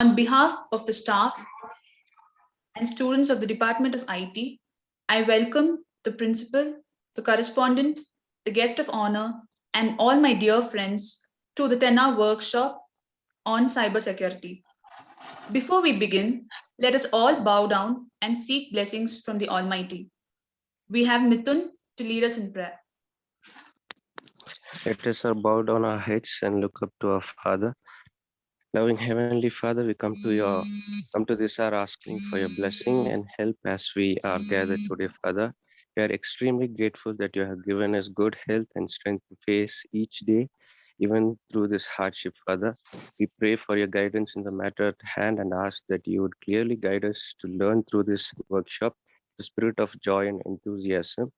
On behalf of the staff and students of the Department of IT, I welcome the principal, the correspondent, the guest of honor, and all my dear friends to the 10-hour workshop on cybersecurity. Before we begin, let us all bow down and seek blessings from the Almighty. We have Mithun to lead us in prayer. Let us all bow down our heads and look up to our Father. Loving Heavenly Father, we come to this hour asking for your blessing and help as we are gathered today, Father. We are extremely grateful that you have given us good health and strength to face each day, even through this hardship, Father. We pray for your guidance in the matter at hand and ask that you would clearly guide us to learn through this workshop the spirit of joy and enthusiasm.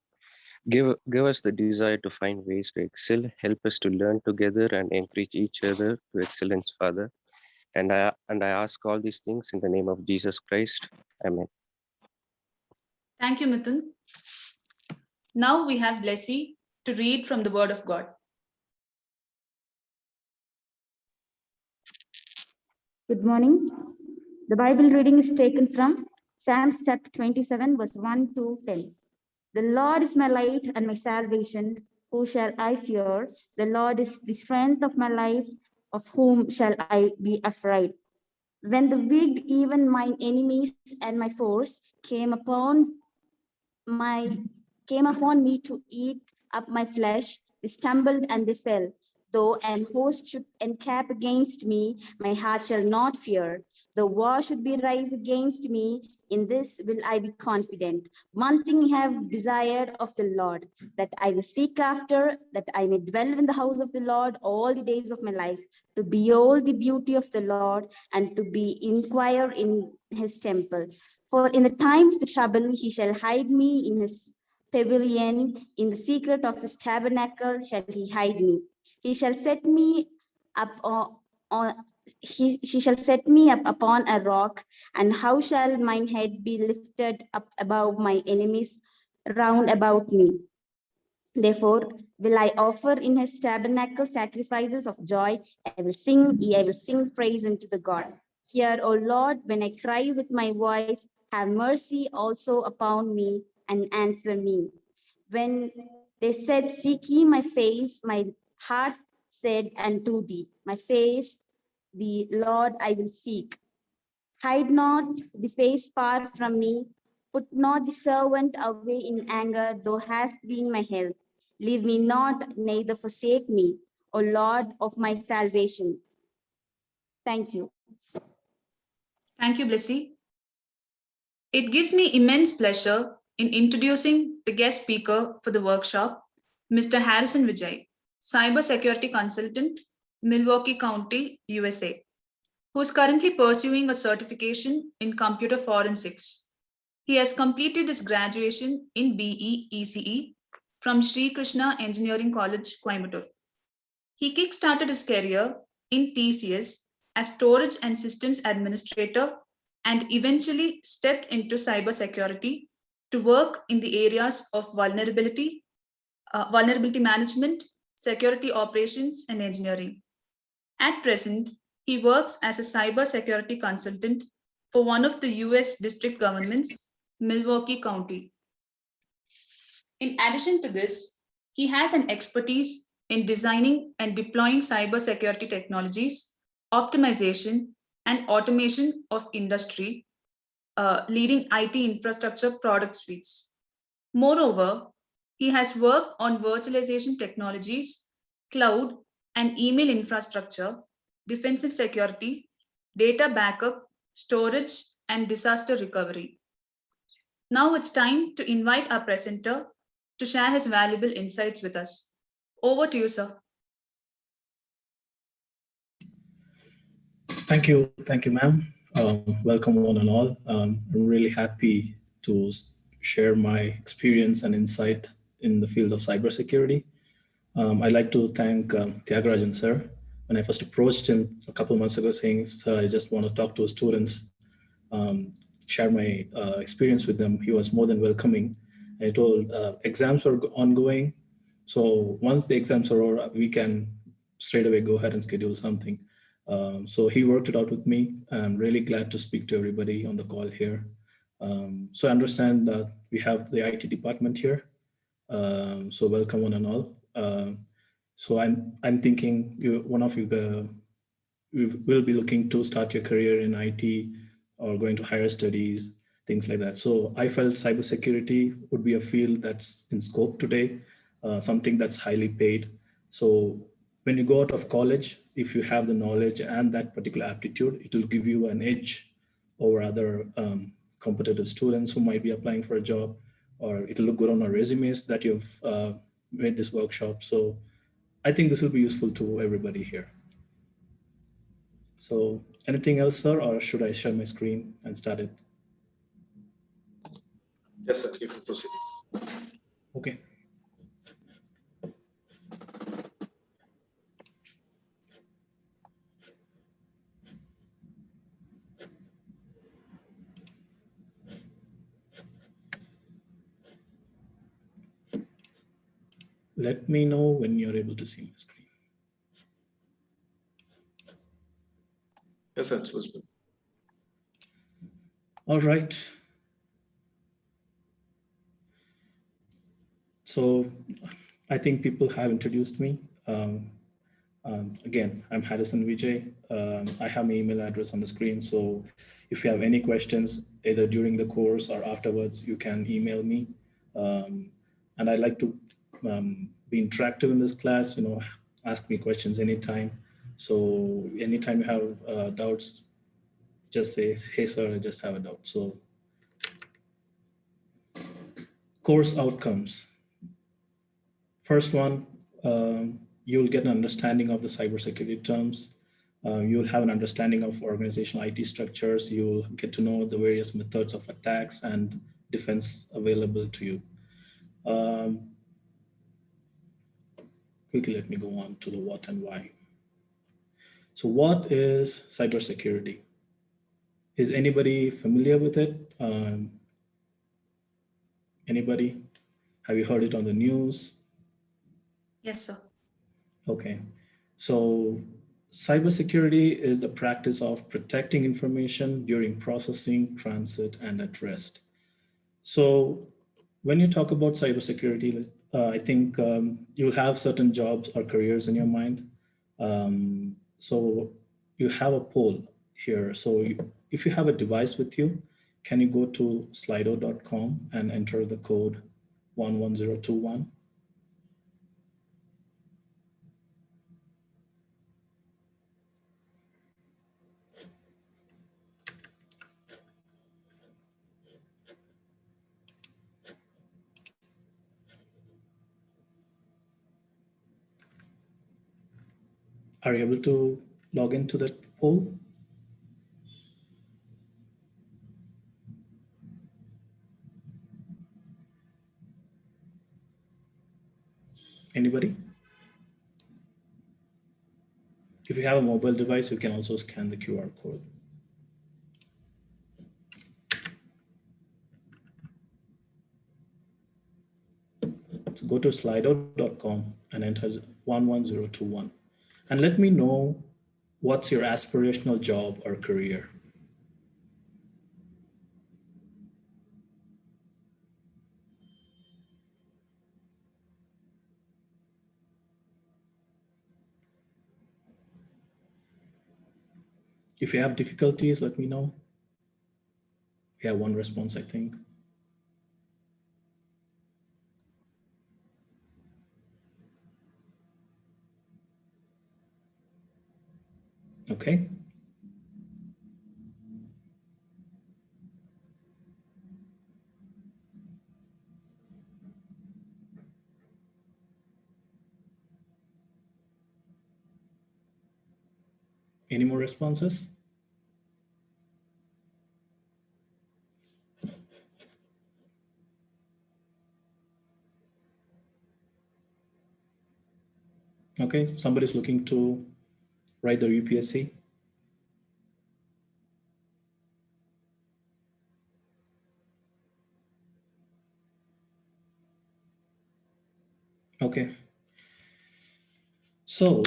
Give us the desire to find ways to excel, help us to learn together and encourage each other to excellence, Father. And I ask all these things in the name of Jesus Christ. Amen. Thank you, Mithun. Now we have Blessy to read from the Word of God. Good morning. The Bible reading is taken from Psalms chapter 27, verse 1 to 10. The Lord is my light and my salvation. Who shall I fear? The Lord is the strength of my life. Of whom shall I be afraid? When the wicked, even mine enemies and my foes, came upon me to eat up my flesh, they stumbled and they fell. Though an host should encamp against me, my heart shall not fear. The war should be raised against me, in this will I be confident. One thing I have desired of the Lord, that I will seek after, that I may dwell in the house of the Lord all the days of my life, to behold the beauty of the Lord and to be inquire in his temple. For in the time of the trouble he shall hide me in his pavilion, in the secret of his tabernacle shall he hide me. He shall set me up she shall set me up upon a rock, and how shall mine head be lifted up above my enemies round about me? Therefore will I offer in his tabernacle sacrifices of joy. I will sing praise unto the God. Hear, O Lord, when I cry with my voice, have mercy also upon me and answer me. When they said, seek ye my face, my heart said unto thee, my face, the Lord I will seek. Hide not the face far from me. Put not the servant away in anger, thou hast been my help. Leave me not, neither forsake me, O Lord of my salvation. Thank you. Thank you, Blessy. It gives me immense pleasure in introducing the guest speaker for the workshop, Mr. Harrison Vijay, Cybersecurity Consultant, Milwaukee County, USA, who is currently pursuing a certification in computer forensics. He has completed his graduation in BE ECE from Sri Krishna Engineering College, Coimbatore. He kick-started his career in TCS as Storage and Systems Administrator and eventually stepped into cybersecurity to work in the areas of vulnerability management, security operations, and engineering. At present, he works as a cybersecurity consultant for one of the US district governments, Milwaukee County. In addition to this, he has an expertise in designing and deploying cybersecurity technologies, optimization, and automation of industry, leading IT infrastructure product suites. Moreover, he has worked on virtualization technologies, cloud and email infrastructure, defensive security, data backup, storage, and disaster recovery. Now it's time to invite our presenter to share his valuable insights with us. Over to you, sir. Thank you, ma'am. Welcome one and all. I'm really happy to share my experience and insight in the field of cybersecurity. I'd like to thank Tyagarajan sir. When I first approached him a couple of months ago saying, sir, I just want to talk to students, share my experience with them, he was more than welcoming. I told exams are ongoing. So once the exams are over, we can straight away go ahead and schedule something. So he worked it out with me. I'm really glad to speak to everybody on the call here. So I understand that we have the IT department here. So welcome one and all. So I'm thinking one of you will be looking to start your career in IT or going to higher studies, things like that. So I felt cybersecurity would be a field that's in scope today, something that's highly paid. So when you go out of college, if you have the knowledge and that particular aptitude, it will give you an edge over other competitive students who might be applying for a job, or it'll look good on our resumes that you've made this workshop. So I think this will be useful to everybody here. So anything else, sir, or should I share my screen and start it? Yes, sir, you can proceed. Okay. Let me know when you're able to see my screen. Yes, sir, it's visible. All right. So I think people have introduced me. Again, I'm Harrison Vijay. I have my email address on the screen. So if you have any questions, either during the course or afterwards, you can email me. And I like to be interactive in this class, ask me questions anytime. So anytime you have doubts, just say, hey, sir, I just have a doubt. So course outcomes. First one, you'll get an understanding of the cybersecurity terms. You'll have an understanding of organizational IT structures. You'll get to know the various methods of attacks and defense available to you. Quickly, let me go on to the what and why. So what is cybersecurity? Is anybody familiar with it? Anybody? Have you heard it on the news? Yes, sir. Okay. So cybersecurity is the practice of protecting information during processing, transit, and at rest. So when you talk about cybersecurity, I think you'll have certain jobs or careers in your mind. So you have a poll here. So if you have a device with you, can you go to slido.com and enter the code 11021? Are you able to log into that poll? Anybody? If you have a mobile device, you can also scan the QR code. So go to slido.com and enter 11021. And let me know what's your aspirational job or career. If you have difficulties, let me know. We have one response, I think. Okay. Any more responses? Okay, somebody's looking to write their UPSC. Okay. So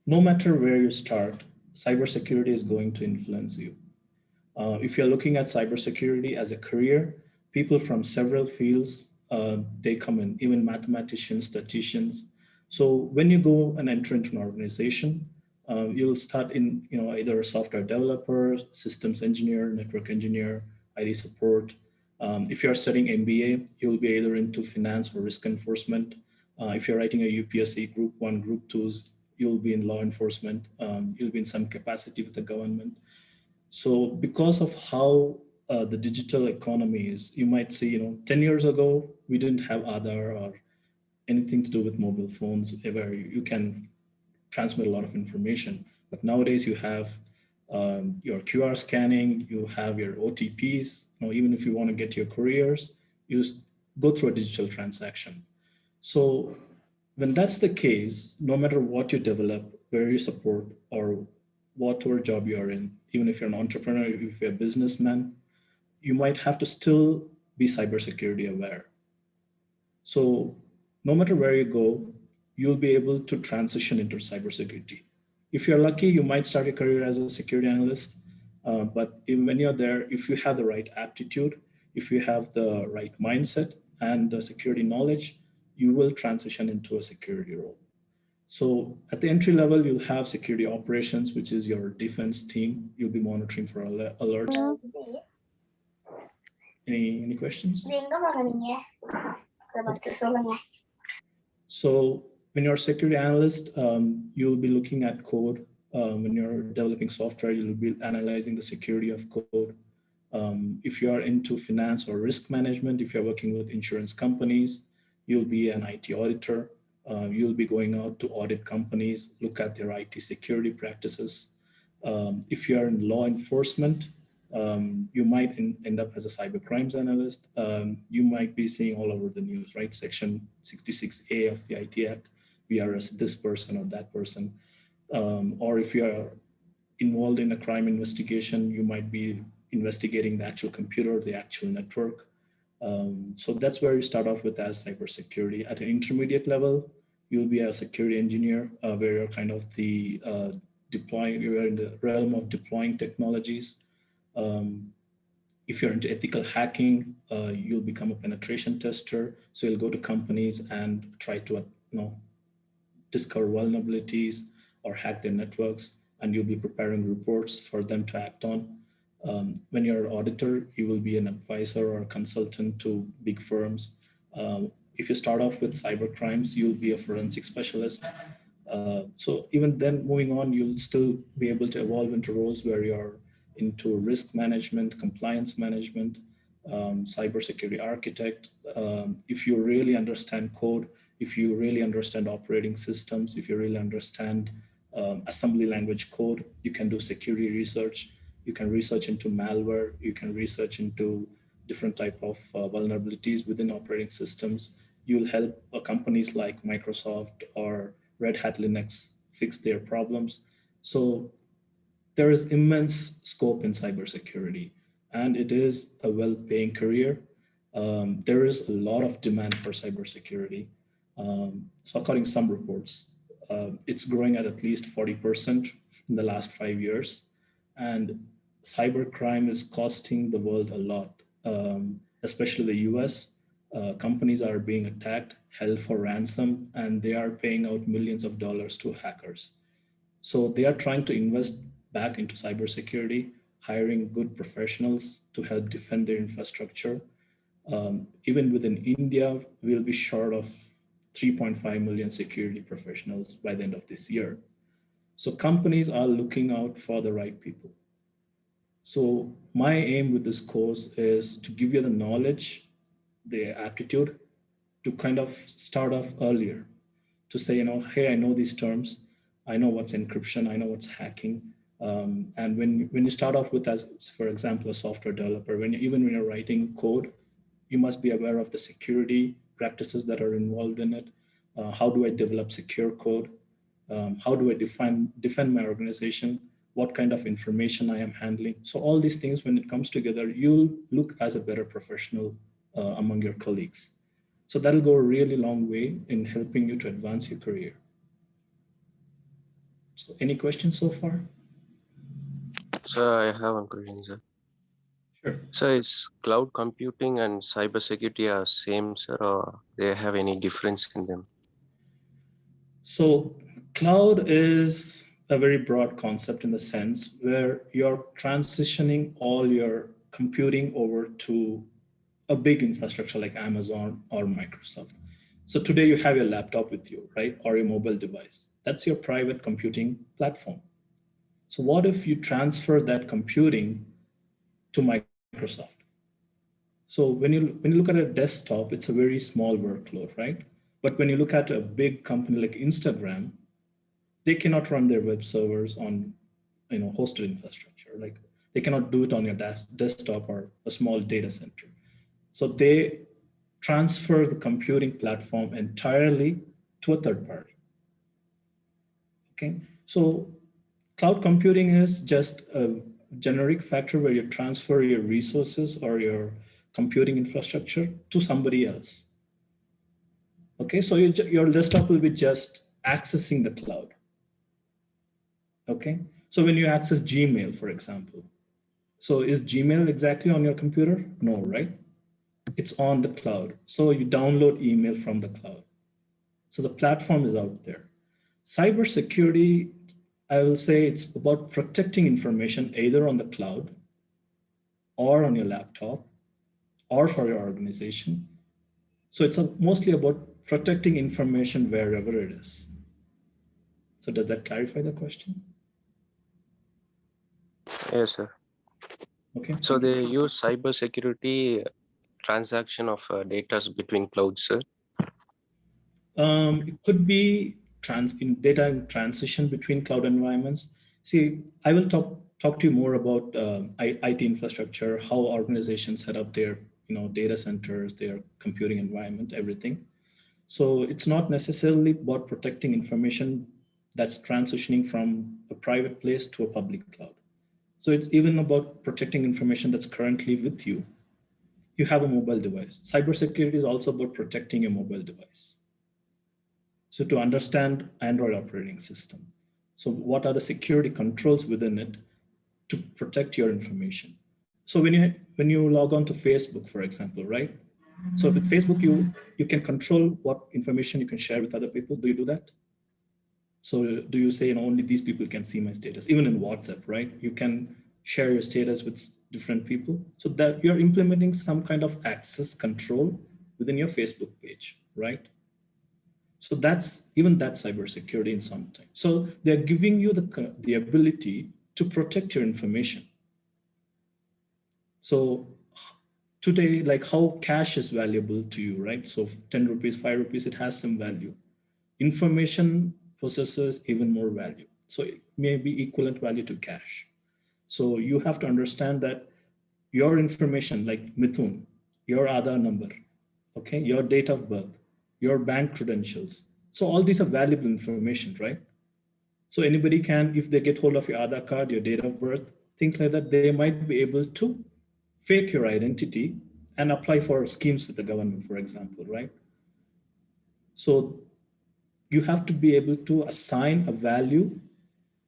No matter where you start, cybersecurity is going to influence you. If you're looking at cybersecurity as a career, people from several fields, they come in, even mathematicians, statisticians. So when you go and enter into an organization, you'll start in either a software developer, systems engineer, network engineer, IT support. If you're studying MBA, you'll be either into finance or risk enforcement. If you're writing a UPSC Group 1, Group 2s, you'll be in law enforcement. You'll be in some capacity with the government. So because of how the digital economy is, you might see, 10 years ago, we didn't have Aadhaar or anything to do with mobile phones where you can transmit a lot of information. But nowadays you have your QR scanning, you have your OTPs. Even if you want to get your couriers, you go through a digital transaction. So when that's the case, no matter what you develop, where you support, or whatever job you're in, even if you're an entrepreneur, if you're a businessman, you might have to still be cybersecurity aware. So no matter where you go, you'll be able to transition into cybersecurity. If you're lucky, you might start a career as a security analyst. But when you're there, if you have the right aptitude, if you have the right mindset and the security knowledge, you will transition into a security role. So at the entry level, you'll have security operations, which is your defense team. You'll be monitoring for alerts. Any questions? So when you're a security analyst, you'll be looking at code. When you're developing software, you'll be analyzing the security of code. If you are into finance or risk management, if you're working with insurance companies, you'll be an IT auditor. You'll be going out to audit companies, look at their IT security practices. If you're in law enforcement, you might end up as a cyber crimes analyst. You might be seeing all over the news, right? Section 66A of the IT Act, we arrest this person or that person. Or if you're involved in a crime investigation, you might be investigating the actual computer, the actual network. So that's where you start off with as cybersecurity. At an intermediate level, you'll be a security engineer, where you're kind of the you're in the realm of deploying technologies. If you're into ethical hacking, you'll become a penetration tester. So you'll go to companies and try to discover vulnerabilities or hack their networks, and you'll be preparing reports for them to act on. When you're an auditor, you will be an advisor or a consultant to big firms. If you start off with cyber crimes, you'll be a forensic specialist. So even then, moving on, you'll still be able to evolve into roles where you're into risk management, compliance management, cybersecurity architect. If you really understand code, if you really understand operating systems, if you really understand assembly language code, you can do security research. You can research into malware. You can research into different type of vulnerabilities within operating systems. You'll help companies like Microsoft or Red Hat Linux fix their problems. So there is immense scope in cybersecurity, and it is a well-paying career. There is a lot of demand for cybersecurity. So according to some reports, it's growing at least 40% in the last 5 years. And cybercrime is costing the world a lot, especially the US. Companies are being attacked, held for ransom, and they are paying out millions of dollars to hackers. So they are trying to invest back into cybersecurity, hiring good professionals to help defend their infrastructure. Even within India, we'll be short of 3.5 million security professionals by the end of this year. So companies are looking out for the right people. So my aim with this course is to give you the knowledge, the aptitude to kind of start off earlier, to say, hey, I know these terms. I know what's encryption. I know what's hacking. And when you start off with, as for example, a software developer, even when you're writing code, you must be aware of the security practices that are involved in it. How do I develop secure code? How do I defend my organization? What kind of information I am handling? So all these things, when it comes together, you'll look as a better professional among your colleagues. So that'll go a really long way in helping you to advance your career. So any questions so far? So I have one question, sir. Sure. So is cloud computing and cybersecurity are same, sir, or they have any difference in them? So cloud is a very broad concept in the sense where you're transitioning all your computing over to a big infrastructure like Amazon or Microsoft. So today you have your laptop with you, right? Or your mobile device. That's your private computing platform. So what if you transfer that computing to Microsoft? So when you look at a desktop, it's a very small workload, right? But when you look at a big company like Instagram, they cannot run their web servers on hosted infrastructure. Like they cannot do it on your desktop or a small data center. So they transfer the computing platform entirely to a third party. Okay, so cloud computing is just a generic factor where you transfer your resources or your computing infrastructure to somebody else. Okay, so your desktop will be just accessing the cloud. Okay, so when you access Gmail, for example, so is Gmail exactly on your computer? No, right? It's on the cloud. So you download email from the cloud. So the platform is out there. Cybersecurity, I will say it's about protecting information either on the cloud or on your laptop or for your organization. So it's mostly about protecting information wherever it is. So does that clarify the question? Yes, sir. Okay. So they use cybersecurity transaction of data between clouds, sir. It could be data in transition between cloud environments. See, I will talk to you more about IT infrastructure, how organizations set up their data centers, their computing environment, everything. So it's not necessarily about protecting information that's transitioning from a private place to a public cloud. So it's even about protecting information that's currently with you. You have a mobile device. Cybersecurity is also about protecting your mobile device. So to understand Android operating system. So what are the security controls within it to protect your information? So when you log on to Facebook, for example, right? So with Facebook, you can control what information you can share with other people. Do you do that? So do you say, only these people can see my status? Even in WhatsApp, right? You can share your status with different people. So that you're implementing some kind of access control within your Facebook page, right? So that's cybersecurity in some time. So they're giving you the ability to protect your information. So today, like how cash is valuable to you, right? So 10 rupees, 5 rupees, it has some value. Information possesses even more value. So it may be equivalent value to cash. So you have to understand that your information, like Mithun, your Aadhaar number, okay, your date of birth, your bank credentials. So all these are valuable information, right? So anybody can, if they get hold of your Aadhaar card, your date of birth, things like that, they might be able to fake your identity and apply for schemes with the government, for example, right? So you have to be able to assign a value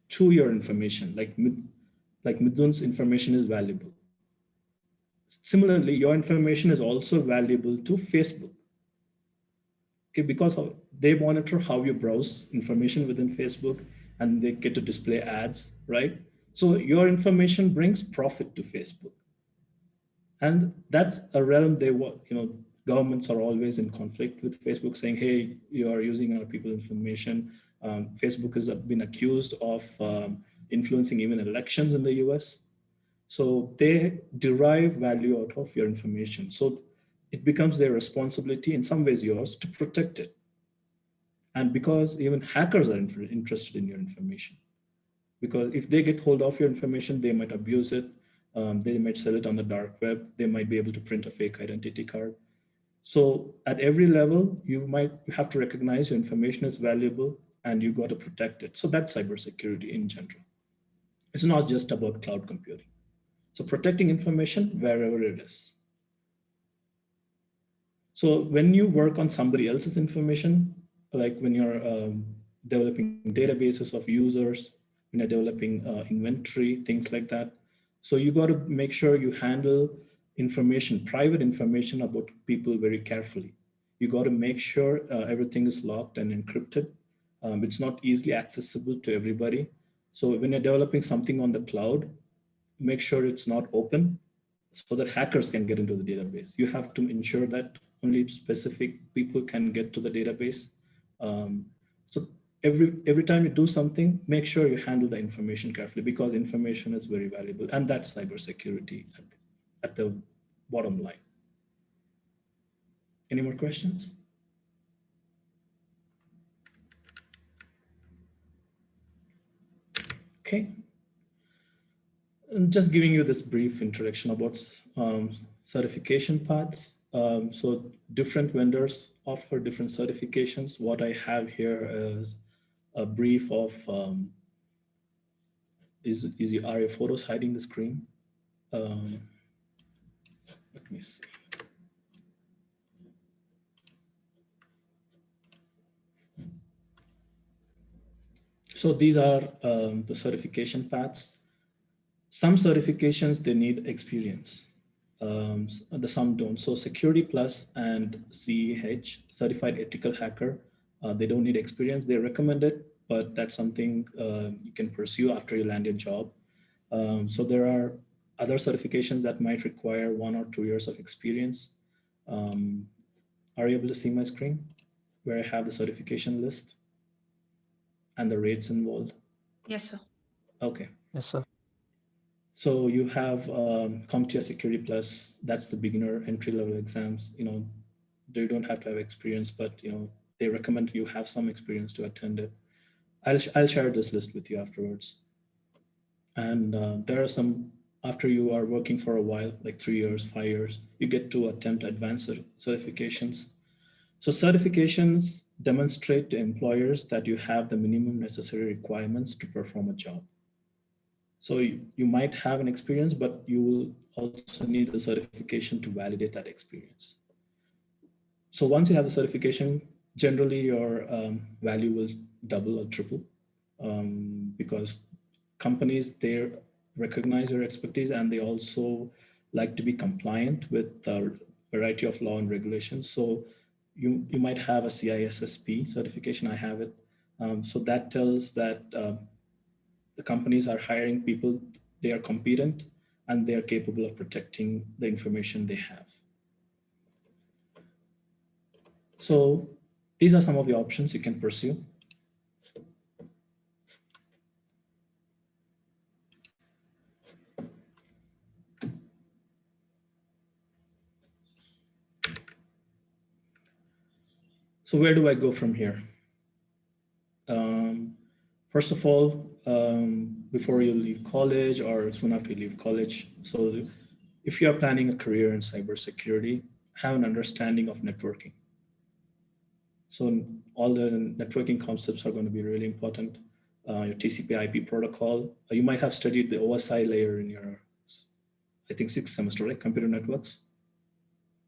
to your information, like Midun's information is valuable. Similarly, your information is also valuable to Facebook. Okay, because they monitor how you browse information within Facebook and they get to display ads, right? So your information brings profit to Facebook. And that's a realm governments are always in conflict with Facebook saying, hey, you are using other people's information. Facebook has been accused of influencing even elections in the US. So they derive value out of your information. So it becomes their responsibility, in some ways yours, to protect it. And because even hackers are interested in your information, because if they get hold of your information, they might abuse it. They might sell it on the dark web. They might be able to print a fake identity card. So at every level, you have to recognize your information is valuable and you got to protect it. So that's cybersecurity in general. It's not just about cloud computing. So protecting information wherever it is. So when you work on somebody else's information, like when you're developing databases of users, when you're developing inventory, things like that. So you got to make sure you handle information, private information about people very carefully. You got to make sure everything is locked and encrypted. It's not easily accessible to everybody. So when you're developing something on the cloud, make sure it's not open so that hackers can get into the database. You have to ensure that only specific people can get to the database. So every time you do something, make sure you handle the information carefully, because information is very valuable, and that's cybersecurity at the bottom line. Any more questions? Okay. I'm just giving you this brief introduction about certification paths. So different vendors offer different certifications. What I have here is a brief of, are your photos hiding the screen? Let me see. So these are the certification paths. Some certifications, they need experience. Some don't. So Security Plus and CEH, Certified Ethical Hacker, they don't need experience. They recommend it, but that's something you can pursue after you land your job. So there are other certifications that might require 1 or 2 years of experience. Are you able to see my screen where I have the certification list and the rates involved? Yes, sir. Okay. Yes, sir. So you have CompTIA Security Plus. That's the beginner entry-level exams. They don't have to have experience, but they recommend you have some experience to attend it. I'll share this list with you afterwards. And there are some, after you are working for a while, like 3 years, 5 years, you get to attempt advanced certifications. So certifications demonstrate to employers that you have the minimum necessary requirements to perform a job. So you might have an experience, but you will also need a certification to validate that experience. So once you have the certification, generally your value will double or triple, because companies, they recognize your expertise, and they also like to be compliant with a variety of law and regulations. So you might have a CISSP certification. I have it. So that tells that the companies are hiring people, they are competent, and they are capable of protecting the information they have. So these are some of the options you can pursue. So where do I go from here? First of all, before you leave college or soon after you leave college, so if you are planning a career in cybersecurity, have an understanding of networking. So all the networking concepts are going to be really important. Your TCP/IP protocol. You might have studied the OSI layer in your, I think, 6th semester, right? Computer networks.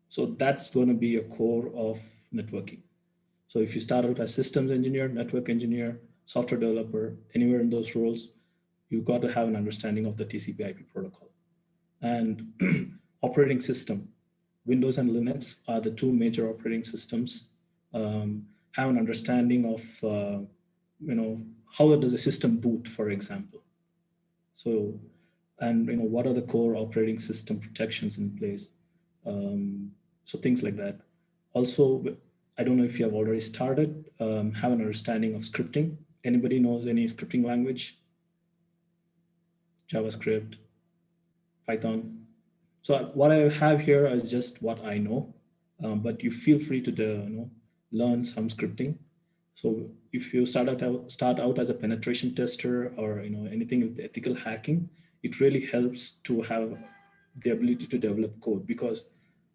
So that's going to be a core of networking. So if you start out as systems engineer, network engineer, software developer, anywhere in those roles, you've got to have an understanding of the TCP/IP protocol. And operating system, Windows and Linux are the two major operating systems. Have an understanding of, how does a system boot, for example. So, and what are the core operating system protections in place? So things like that. Also, I don't know if you have already started, have an understanding of scripting. Anybody knows any scripting language? JavaScript, Python. So what I have here is just what I know, but you feel free to learn some scripting. So if you start out as a penetration tester or anything with ethical hacking, it really helps to have the ability to develop code, because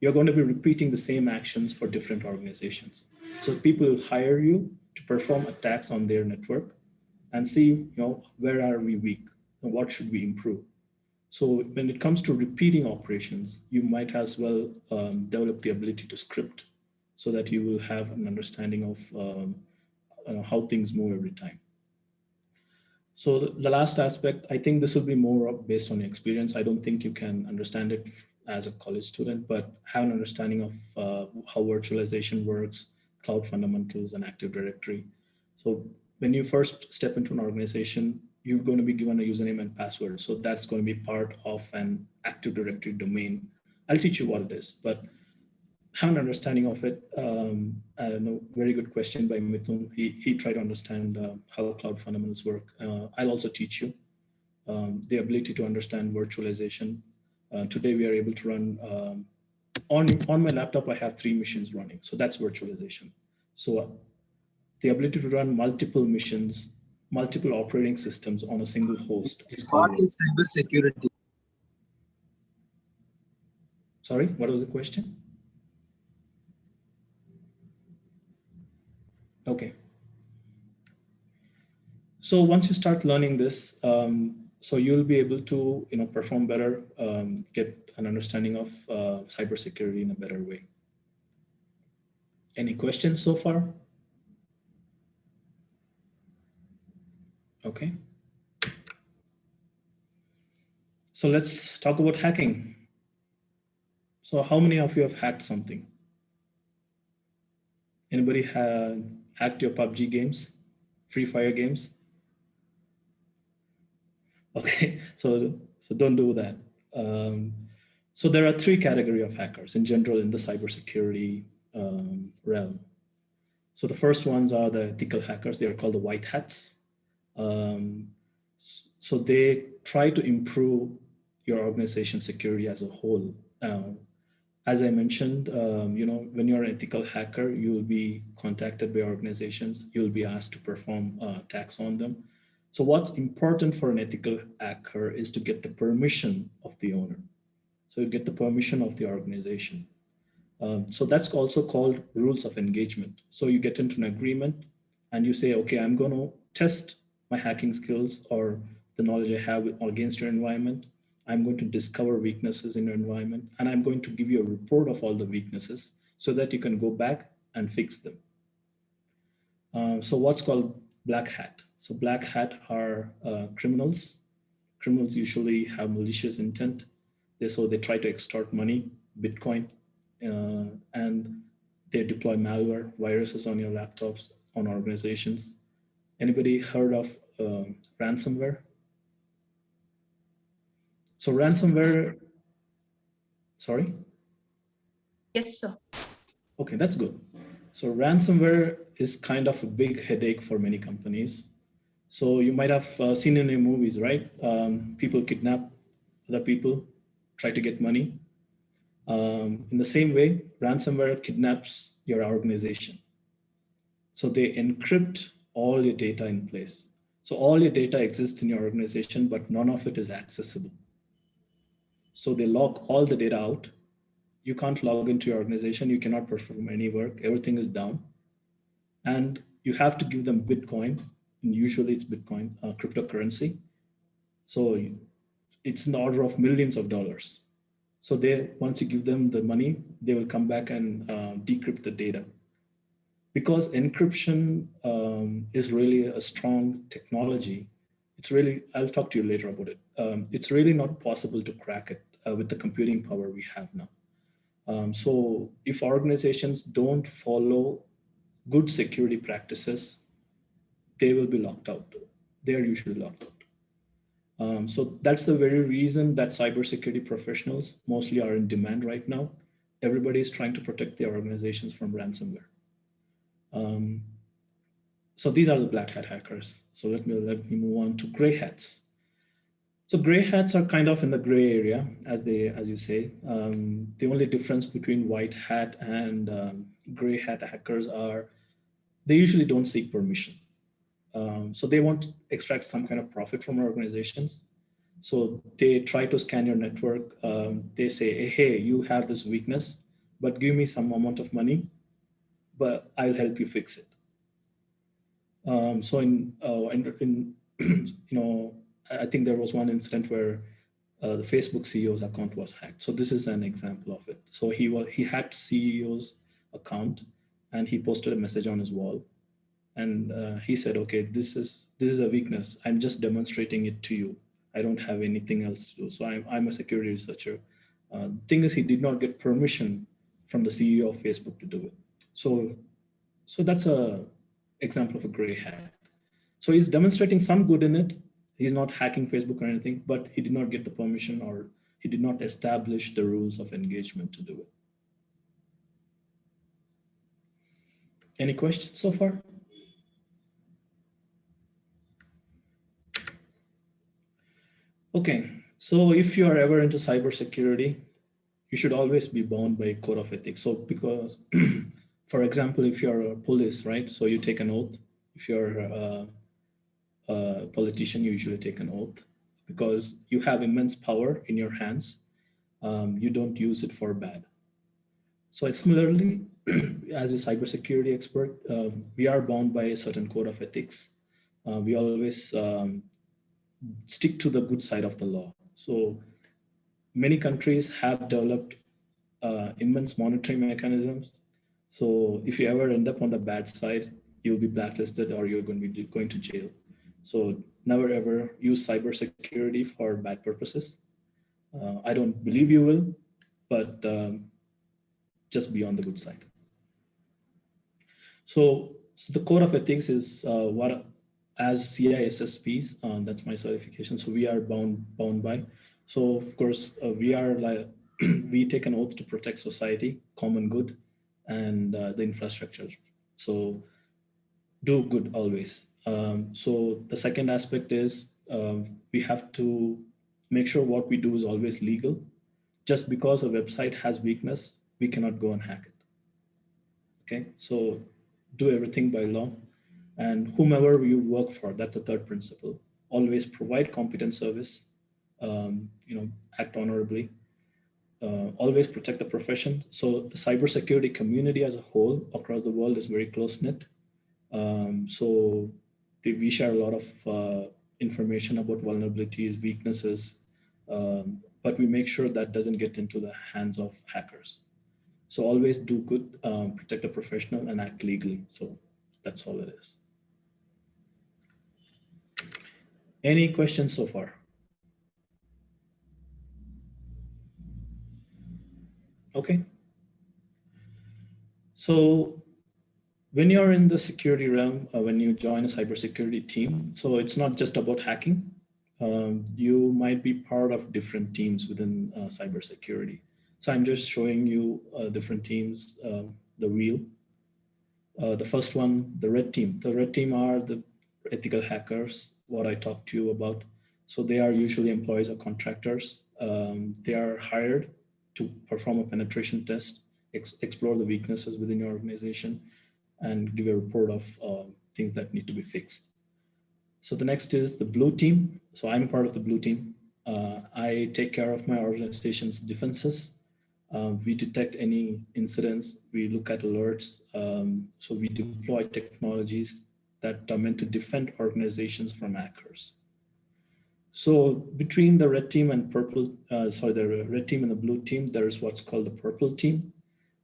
you're going to be repeating the same actions for different organizations. So people will hire you to perform attacks on their network and see, where are we weak and what should we improve. So when it comes to repeating operations, you might as well develop the ability to script so that you will have an understanding of how things move every time. So the last aspect, I think this will be more based on experience. I don't think you can understand it as a college student, but have an understanding of how virtualization works, cloud fundamentals, and Active Directory. So when you first step into an organization, you're going to be given a username and password. So that's going to be part of an Active Directory domain. I'll teach you what it is, but have an understanding of it. I know, very good question by Mithun. He tried to understand how cloud fundamentals work. I'll also teach you the ability to understand virtualization. Today we are able to run, on my laptop I have 3 machines running, so that's virtualization. So the ability to run multiple missions, multiple operating systems on a single host is called. What is cybersecurity? Sorry, what was the question? Okay. So once you start learning this, so you'll be able to perform better, get an understanding of cybersecurity in a better way. Any questions so far? Okay. So let's talk about hacking. So how many of you have hacked something? Anybody have hacked your PUBG games, Free Fire games? Okay, so don't do that. So there are 3 categories of hackers in general in the cybersecurity realm. So the first ones are the ethical hackers. They are called the white hats. So they try to improve your organization security as a whole. As I mentioned, when you're an ethical hacker, you'll be contacted by organizations. You'll be asked to perform attacks on them. So what's important for an ethical hacker is to get the permission of the owner. So you get the permission of the organization. So that's also called rules of engagement. So you get into an agreement and you say, okay, I'm going to test my hacking skills or the knowledge I have against your environment. I'm going to discover weaknesses in your environment, and I'm going to give you a report of all the weaknesses so that you can go back and fix them. So what's called black hat? So black hat are criminals. Criminals usually have malicious intent. So they try to extort money, Bitcoin, and they deploy malware, viruses on your laptops, on organizations. Anybody heard of ransomware? So ransomware, sorry? Yes, sir. Okay, that's good. So ransomware is kind of a big headache for many companies. So you might have seen in your movies, right? People kidnap other people, try to get money. In the same way, ransomware kidnaps your organization. So they encrypt all your data in place. So all your data exists in your organization, but none of it is accessible. So they lock all the data out. You can't log into your organization. You cannot perform any work. Everything is down. And you have to give them Bitcoin. And usually it's Bitcoin, cryptocurrency. So it's in the order of millions of dollars. So once you give them the money, they will come back and decrypt the data. Because encryption is really a strong technology, I'll talk to you later about it. It's really not possible to crack it with the computing power we have now. So if organizations don't follow good security practices, they will be locked out. They are usually locked out. So that's the very reason that cybersecurity professionals mostly are in demand right now. Everybody is trying to protect their organizations from ransomware. So these are the black hat hackers. So let me move on to gray hats. So gray hats are kind of in the gray area, as you say. The only difference between white hat and gray hat hackers are they usually don't seek permission. So they want to extract some kind of profit from organizations. So they try to scan your network. They say, hey, you have this weakness, but give me some amount of money, but I'll help you fix it. So I think there was one incident where the Facebook CEO's account was hacked. So this is an example of it. So he hacked CEO's account and he posted a message on his wall. And he said, okay, this is a weakness. I'm just demonstrating it to you. I don't have anything else to do. So I'm a security researcher. Thing is, he did not get permission from the CEO of Facebook to do it. So that's a example of a gray hat. So he's demonstrating some good in it. He's not hacking Facebook or anything, but he did not get the permission, or he did not establish the rules of engagement to do it. Any questions so far? Okay, so if you are ever into cybersecurity, you should always be bound by a code of ethics. So because, for example, if you're a police, right? So you take an oath. If you're a politician, you usually take an oath because you have immense power in your hands. You don't use it for bad. So similarly, as a cybersecurity expert, we are bound by a certain code of ethics. We always stick to the good side of the law. So many countries have developed immense monitoring mechanisms. So if you ever end up on the bad side, you'll be blacklisted or you're going to be going to jail. So never ever use cybersecurity for bad purposes. I don't believe you will, but just be on the good side. So the code of ethics is what, as CISSPs, that's my certification. So we are bound by. So of course we are like we take an oath to protect society, common good, and the infrastructure. So do good always. So the second aspect is we have to make sure what we do is always legal. Just because a website has weakness, we cannot go and hack it. Okay, so do everything by law, and whomever you work for, that's the third principle. Always provide competent service, act honorably, always protect the profession. So the cybersecurity community as a whole across the world is very close-knit. So we share a lot of information about vulnerabilities, weaknesses, but we make sure that doesn't get into the hands of hackers. So always do good, protect the professional, and act legally. So that's all it is. Any questions so far? Okay. So when you're in the security realm, when you join a cybersecurity team, so it's not just about hacking. You might be part of different teams within cybersecurity. So I'm just showing you different teams, the wheel. The first one, the red team. The red team are the ethical hackers, what I talked to you about. So they are usually employees or contractors. They are hired to perform a penetration test, explore the weaknesses within your organization, and give a report of things that need to be fixed. So the next is the blue team. So I'm part of the blue team. I take care of my organization's defenses. We detect any incidents, we look at alerts. So we deploy technologies that are meant to defend organizations from hackers. So between the red team and the red team and the blue team, there is what's called the purple team.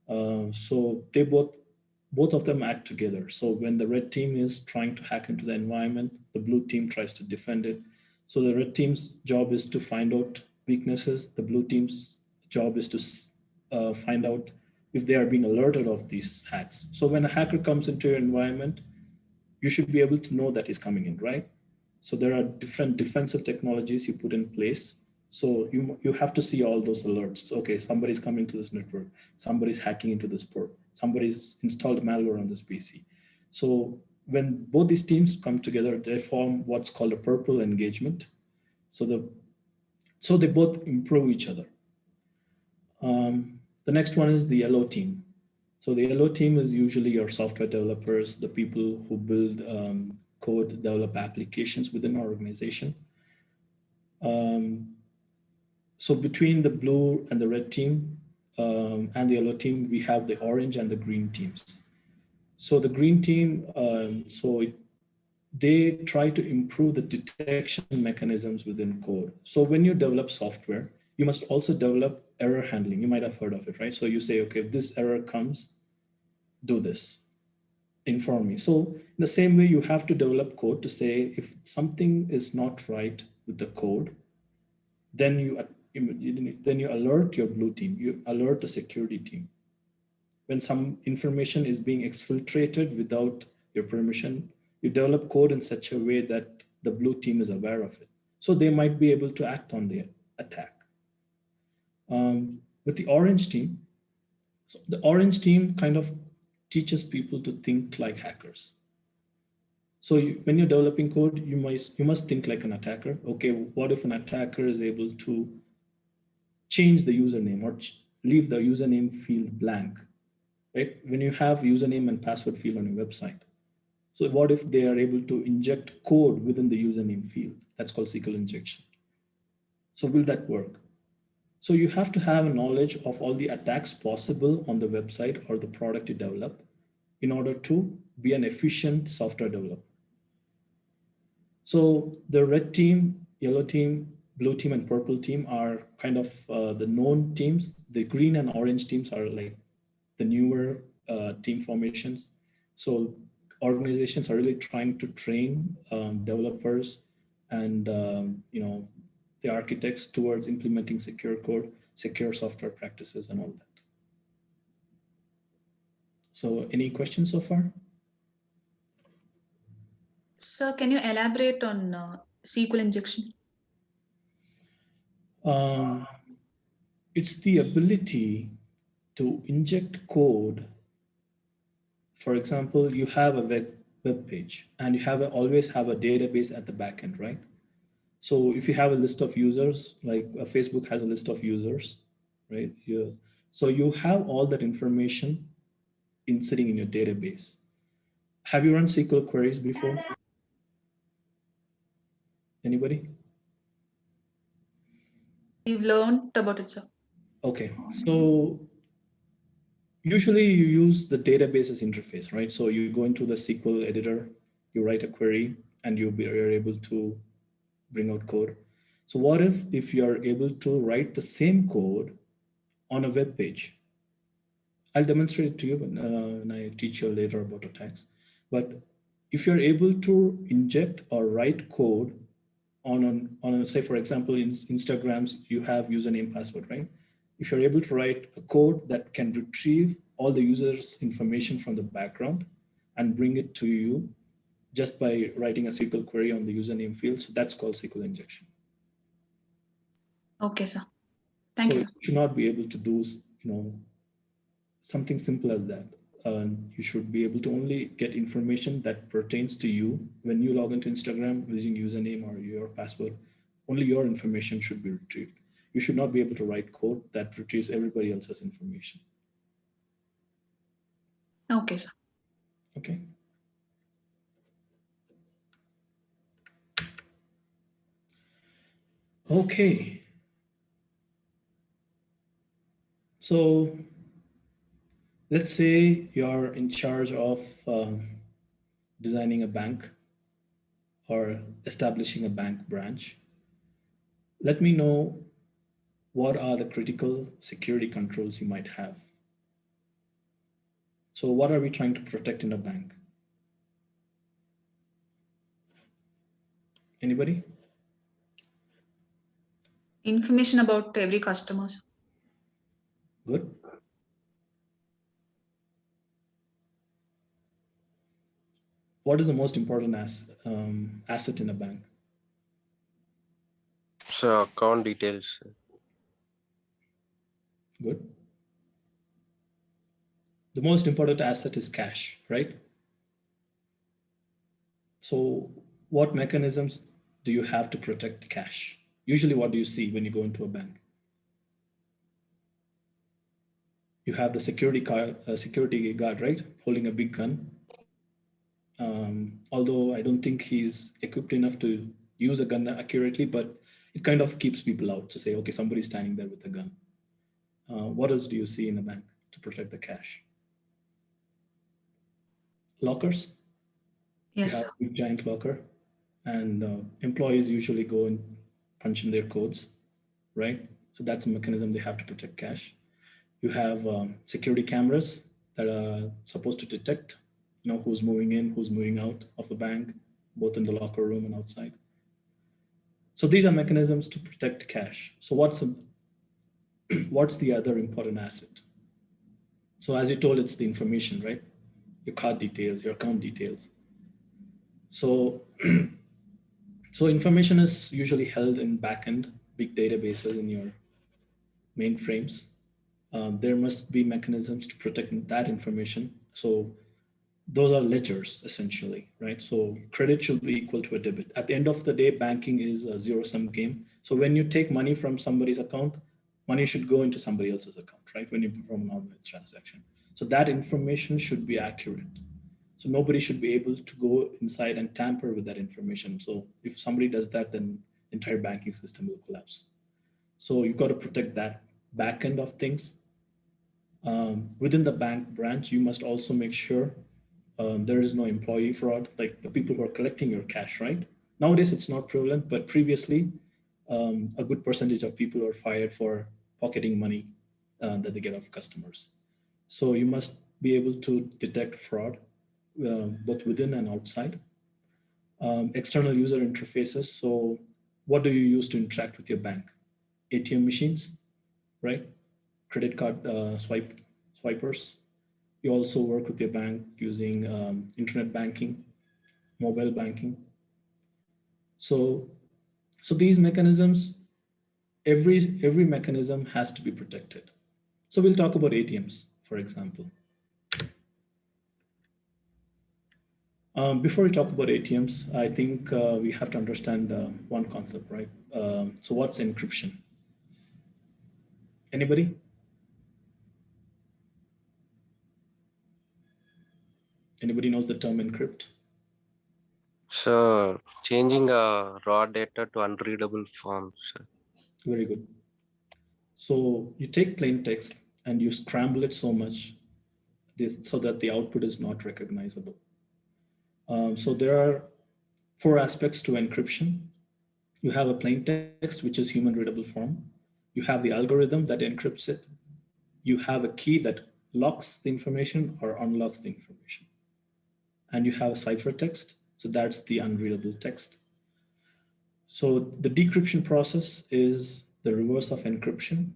So they both of them act together. So when the red team is trying to hack into the environment, the blue team tries to defend it. So the red team's job is to find out weaknesses. The blue team's job is to find out if they are being alerted of these hacks. So when a hacker comes into your environment, you should be able to know that he's coming in, right? So there are different defensive technologies you put in place. So you have to see all those alerts. Okay, somebody's coming to this network, somebody's hacking into this port, somebody's installed malware on this PC. So when both these teams come together, they form what's called a purple engagement. So they both improve each other. The next one is the yellow team. So the yellow team is usually your software developers, the people who build code, develop applications within our organization. So between the blue and the red team and the yellow team, we have the orange and the green teams. So the green team, they try to improve the detection mechanisms within code. So when you develop software, you must also develop error handling. You might have heard of it, right? So you say, okay, if this error comes, do this. inform me. So in the same way, you have to develop code to say if something is not right with the code, then you alert your blue team, you alert the security team. When some information is being exfiltrated without your permission, you develop code in such a way that the blue team is aware of it. So they might be able to act on the attack. With the orange team, so the orange team kind of teaches people to think like hackers. So when you're developing code, you must think like an attacker. Okay, what if an attacker is able to change the username or leave the username field blank, right? When you have username and password field on your website. So what if they are able to inject code within the username field? That's called Sql injection. So will that work? So you have to have a knowledge of all the attacks possible on the website or the product you develop in order to be an efficient software developer. So the red team, yellow team, blue team, and purple team are kind of the known teams. The green and orange teams are like the newer team formations. So organizations are really trying to train developers and the architects towards implementing secure code, secure software practices, and all that. So any questions so far? Sir, can you elaborate on SQL injection? It's the ability to inject code. For example, you have a web page and you always have a database at the back end, right? So if you have a list of users, like Facebook has a list of users, right? So you have all that information sitting in your database. Have you run SQL queries before? Anybody? We've learned about it, sir. Okay, so usually you use the databases interface, right? So you go into the SQL editor, you write a query, and you're able to bring out code. So what if you're able to write the same code on a web page? I'll demonstrate it to you when I teach you later about attacks. But if you're able to inject or write code on say, for example, in Instagrams, you have username, password, right? If you're able to write a code that can retrieve all the user's information from the background and bring it to you just by writing a SQL query on the username field, so that's called SQL injection. Okay, sir. Thank you. You should not be able to do, something simple as that. You should be able to only get information that pertains to you when you log into Instagram using username or your password. Only your information should be retrieved. You should not be able to write code that retrieves everybody else's information. Okay, sir. Okay. Okay. So let's say you're in charge of designing a bank or establishing a bank branch. Let me know what are the critical security controls you might have. So what are we trying to protect in a bank? Anybody? Information about every customer. Good. What is the most important asset in a bank? So account details. Good. The most important asset is cash, right? So what mechanisms do you have to protect cash? Usually what do you see when you go into a bank? You have the security guard, right? Holding a big gun. Although I don't think he's equipped enough to use a gun accurately, but it kind of keeps people out to say, okay, somebody's standing there with a gun. What else do you see in a bank to protect the cash? Lockers. Yes, You have a big giant locker, and employees usually go and punch in their codes, right? So that's a mechanism they have to protect cash. You have security cameras that are supposed to detect who's moving in, who's moving out of the bank, both in the locker room and outside. So these are mechanisms to protect cash. So what's the other important asset? So as you told, it's the information, right? Your card details, your account details. So, so information is usually held in backend big databases in your mainframes. There must be mechanisms to protect that information. So those are ledgers essentially, right? So credit should be equal to a debit. At the end of the day, banking is a zero-sum game. So when you take money from somebody's account, money should go into somebody else's account, right? When you perform an organized transaction. So that information should be accurate. So nobody should be able to go inside and tamper with that information. So if somebody does that, then the entire banking system will collapse. So you've got to protect that back end of things. Within the bank branch, you must also make sure there is no employee fraud, like the people who are collecting your cash, right? Nowadays, it's not prevalent, but previously, a good percentage of people were fired for pocketing money that they get off customers. So you must be able to detect fraud, both within and outside. External user interfaces. So what do you use to interact with your bank? ATM machines, right? Credit card swipers. You also work with your bank using internet banking, mobile banking. So these mechanisms, every mechanism has to be protected. So we'll talk about ATMs, for example. Before we talk about ATMs, I think we have to understand one concept, right? So what's encryption? Anybody? Anybody knows the term encrypt? So changing raw data to unreadable forms. Very good. So you take plain text and you scramble it so much so that the output is not recognizable. So there are 4 aspects to encryption. You have a plain text, which is human readable form. You have the algorithm that encrypts it. You have a key that locks the information or unlocks the information. And you have a ciphertext. So that's the unreadable text. So the decryption process is the reverse of encryption.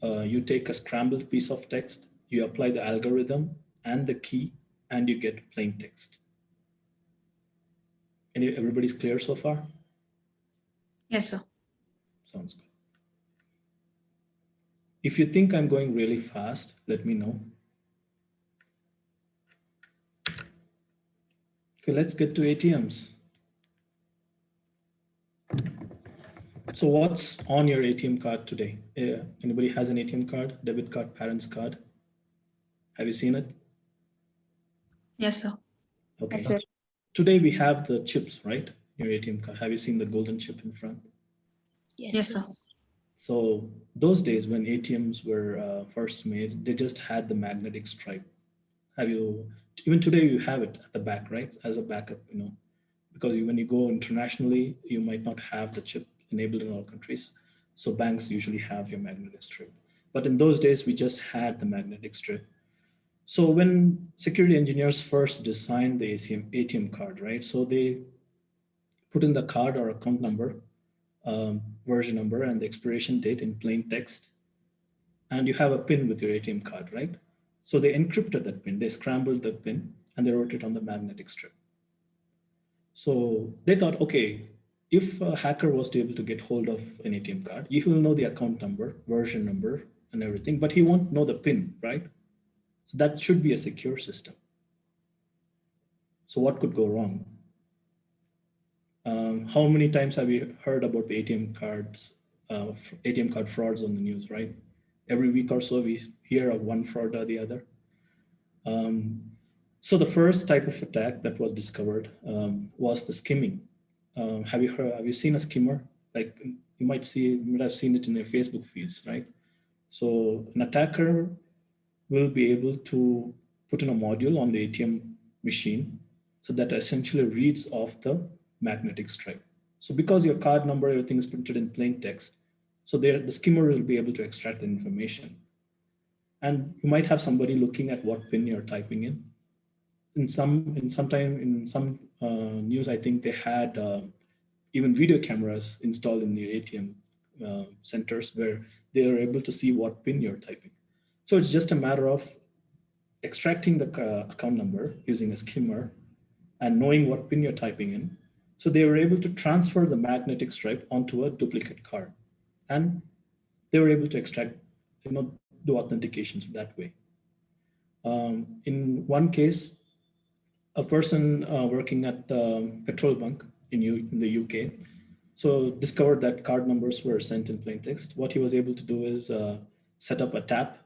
You take a scrambled piece of text, you apply the algorithm and the key, and you get plain text. Everybody's clear so far? Yes, sir. Sounds good. If you think I'm going really fast, let me know. Okay, let's get to ATMs. So what's on your ATM card today? Anybody has an ATM card, debit card, parents card? Have you seen it? Yes, sir. Okay. Yes, sir. Today we have the chips, right? Your ATM card. Have you seen the golden chip in front? Yes, sir. So those days when ATMs were first made, they just had the magnetic stripe. Even today you have it at the back, right? As a backup, because when you go internationally, you might not have the chip enabled in all countries. So banks usually have your magnetic strip. But in those days, we just had the magnetic strip. So when security engineers first designed the ATM card, right? So they put in the card or account number, version number, and the expiration date in plain text. And you have a PIN with your ATM card, right? So they encrypted that PIN, they scrambled the PIN, and they wrote it on the magnetic strip. So they thought, okay, if a hacker was to able to get hold of an ATM card, he will know the account number, version number, and everything, but he won't know the PIN, right? So that should be a secure system. So what could go wrong? How many times have you heard about the ATM card frauds on the news, right? Every week or so, we hear of one fraud or the other. So the first type of attack that was discovered was the skimming. Have you seen a skimmer? Like you might have seen it in your Facebook feeds, right? So an attacker will be able to put in a module on the ATM machine so that essentially reads off the magnetic stripe. So because your card number, everything is printed in plain text, so the skimmer will be able to extract the information. And you might have somebody looking at what PIN you're typing in. in some news, I think they had even video cameras installed in the ATM centers where they are able to see what PIN you're typing. So it's just a matter of extracting the account number using a skimmer and knowing what PIN you're typing in. So they were able to transfer the magnetic stripe onto a duplicate card, and they were able to extract, do authentications that way. In one case, a person working at the petrol bunk in the UK, so discovered that card numbers were sent in plain text. What he was able to do is set up a tap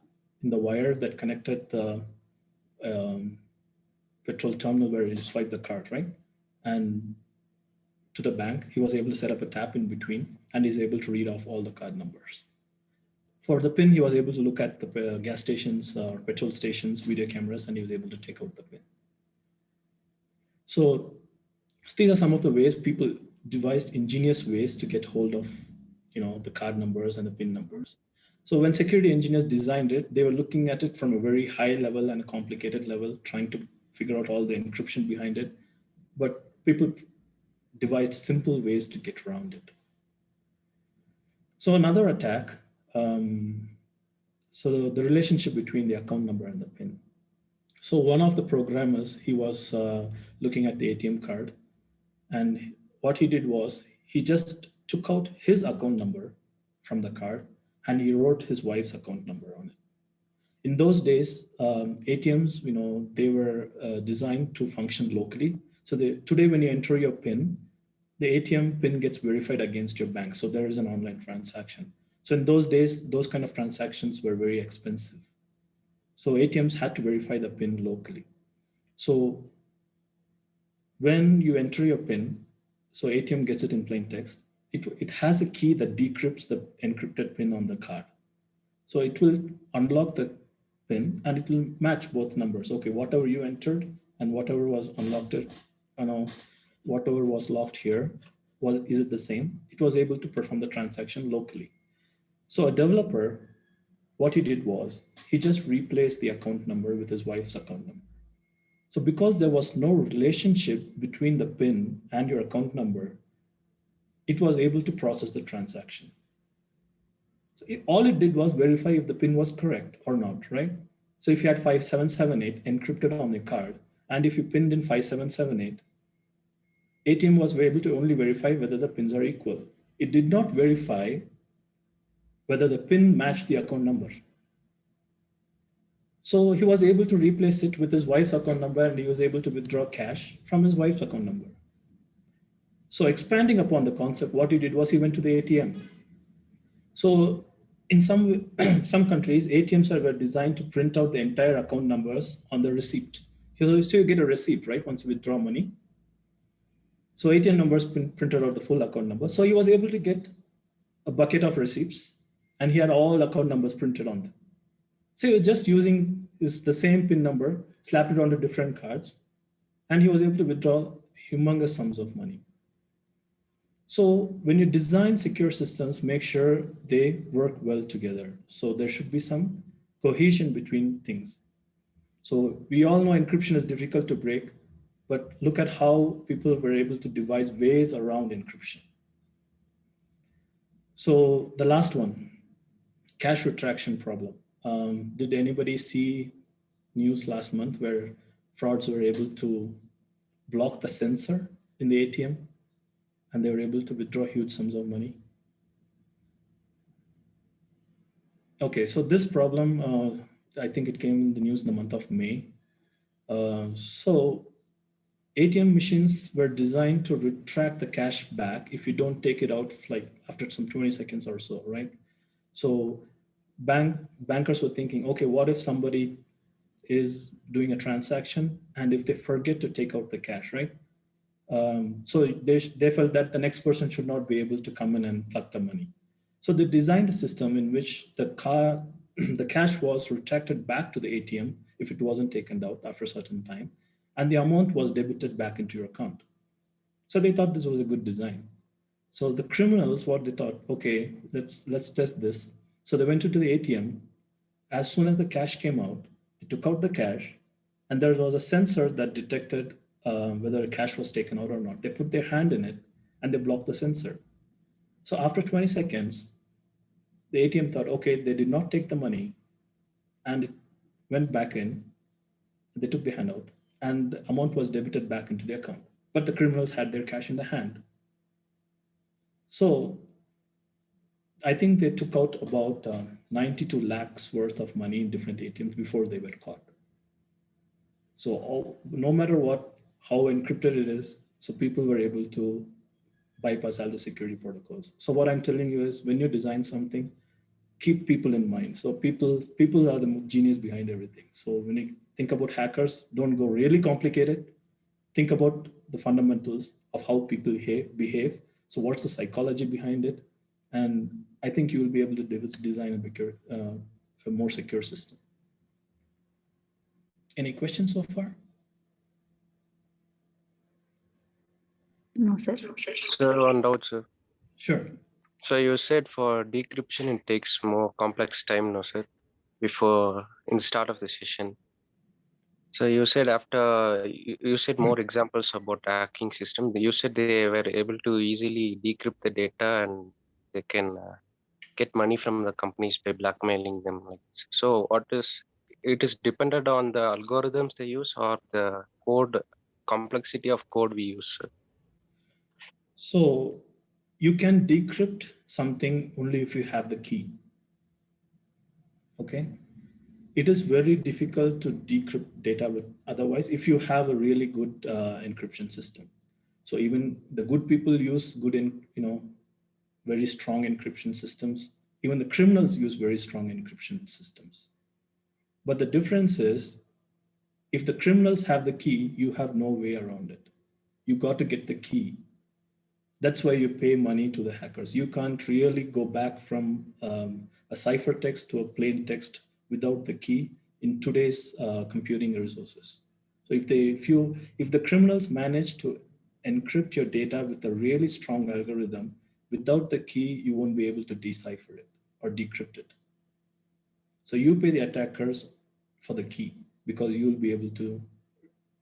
in the wire that connected the petrol terminal where you swipe the card, right? And to the bank, he was able to set up a tap in between, and he's able to read off all the card numbers. For the PIN, he was able to look at the gas stations or petrol stations, video cameras, and he was able to take out the PIN. So these are some of the ways people devised ingenious ways to get hold of, the card numbers and the PIN numbers. So when security engineers designed it, they were looking at it from a very high level and a complicated level, trying to figure out all the encryption behind it. But people devised simple ways to get around it. So another attack, so the relationship between the account number and the PIN. So one of the programmers, he was looking at the ATM card, and what he did was he just took out his account number from the card and he wrote his wife's account number on it. In those days, ATMs, they were designed to function locally. So today when you enter your PIN, the ATM PIN gets verified against your bank. So there is an online transaction. So in those days, those kind of transactions were very expensive. So ATMs had to verify the PIN locally. So when you enter your PIN, so ATM gets it in plain text, it has a key that decrypts the encrypted PIN on the card. So it will unlock the PIN and it will match both numbers. Okay, whatever you entered and whatever was unlocked, whatever was locked here, is it the same? It was able to perform the transaction locally. So a developer, what he did was he just replaced the account number with his wife's account number. So because there was no relationship between the PIN and your account number, it was able to process the transaction. So all it did was verify if the PIN was correct or not, right? So if you had 5778 encrypted on the card, and if you pinned in 5778, ATM was able to only verify whether the pins are equal. It did not verify whether the PIN matched the account number. So he was able to replace it with his wife's account number, and he was able to withdraw cash from his wife's account number. So expanding upon the concept, what he did was he went to the ATM. So in some countries, ATMs were designed to print out the entire account numbers on the receipt. So you get a receipt, right, once you withdraw money. So ATM numbers printed out the full account number. So he was able to get a bucket of receipts, and he had all account numbers printed on them. So he was just using the same PIN number, slapped it onto different cards, and he was able to withdraw humongous sums of money. So when you design secure systems, make sure they work well together. So there should be some cohesion between things. So we all know encryption is difficult to break, but look at how people were able to devise ways around encryption. So the last one, cache retraction problem. Did anybody see news last month where frauds were able to block the sensor in the ATM and they were able to withdraw huge sums of money? Okay, so this problem, I think it came in the news in the month of May. So ATM machines were designed to retract the cash back if you don't take it out like after some 20 seconds or so, right? So bankers were thinking, okay, what if somebody is doing a transaction and if they forget to take out the cash, right? So they felt that the next person should not be able to come in and pluck the money. So they designed a system in which the cash was retracted back to the ATM if it wasn't taken out after a certain time, and the amount was debited back into your account. So they thought this was a good design. So the criminals, what they thought, okay, let's test this. So they went into the ATM. As soon as the cash came out, they took out the cash, And there was a sensor that detected whether a cash was taken out or not. They put their hand in it and they blocked the sensor. So after 20 seconds, the ATM thought, okay, they did not take the money, and it went back in. They took the hand out, and the amount was debited back into the account. But the criminals had their cash in the hand. So I think they took out about 92 lakhs worth of money in different ATMs before they were caught. So no matter what, how encrypted it is, so people were able to bypass all the security protocols. So what I'm telling you is, when you design something, keep people in mind. So people are the genius behind everything. So when you think about hackers, don't go really complicated. Think about the fundamentals of how people behave. So what's the psychology behind it? And I think you will be able to design a more secure system. Any questions so far? No, sir. Sir, one doubt, sir. Sure. So you said for decryption, it takes more complex time, no, sir, before in the start of the session. So you said you said more examples about hacking system. You said they were able to easily decrypt the data and they can get money from the companies by blackmailing them. Like so, it is dependent on the algorithms they use or the code complexity of code we use, sir? So you can decrypt something only if you have the key. Okay. It is very difficult to decrypt data with otherwise if you have a really good encryption system. So even the good people use very strong encryption systems. Even the criminals use very strong encryption systems. But the difference is, if the criminals have the key, you have no way around it. You got to get the key. That's why you pay money to the hackers. You can't really go back from a ciphertext to a plain text without the key in today's computing resources. So if the criminals manage to encrypt your data with a really strong algorithm, without the key, you won't be able to decipher it or decrypt it. So you pay the attackers for the key because you'll be able to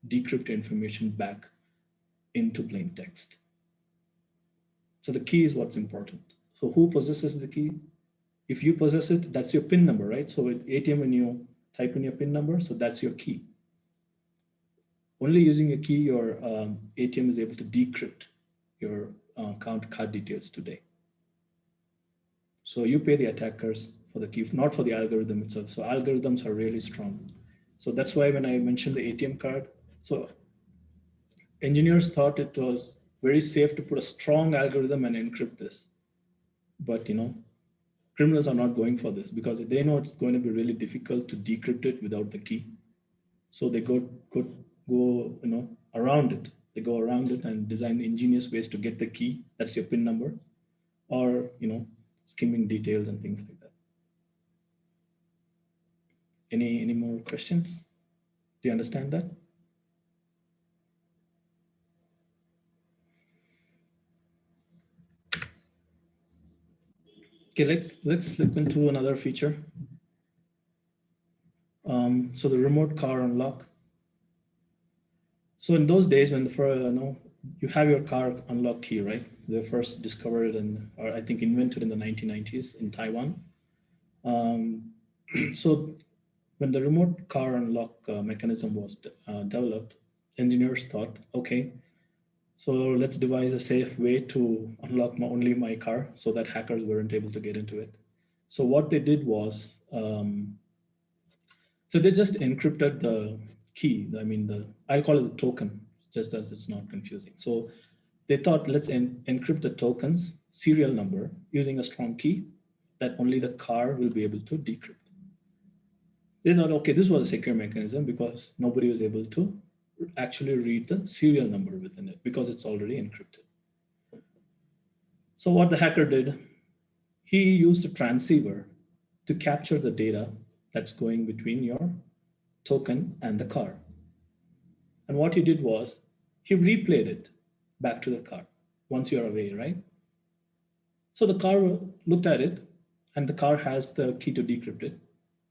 decrypt information back into plain text. So the key is what's important. So who possesses the key? If you possess it, that's your PIN number, right? So with ATM, when you type in your PIN number, so that's your key. Only using a key, your ATM is able to decrypt your card details today. So you pay the attackers for the key, not for the algorithm itself. So algorithms are really strong. So that's why when I mentioned the ATM card, so engineers thought it was very safe to put a strong algorithm and encrypt this. But criminals are not going for this because they know it's going to be really difficult to decrypt it without the key. So they go around it. They go around it and design ingenious ways to get the key. That's your PIN number, or skimming details and things like that. Any more questions? Do you understand that? Okay, let's look into another feature. So the remote car unlock. So in those days, when you have your car unlock key, right? They were first discovered or I think invented in the 1990s in Taiwan. So when the remote car unlock mechanism was developed, engineers thought, okay, so let's devise a safe way to unlock only my car so that hackers weren't able to get into it. So what they did was, so they just encrypted the key. I'll call it the token, just as it's not confusing. So they thought, let's encrypt the token's serial number using a strong key that only the car will be able to decrypt. They thought, okay, this was a secure mechanism because nobody was able to actually read the serial number within it because it's already encrypted. So what the hacker did, he used a transceiver to capture the data that's going between your token and the car. And what he did was he replayed it back to the car once you're away, right? So the car looked at it and the car has the key to decrypt it.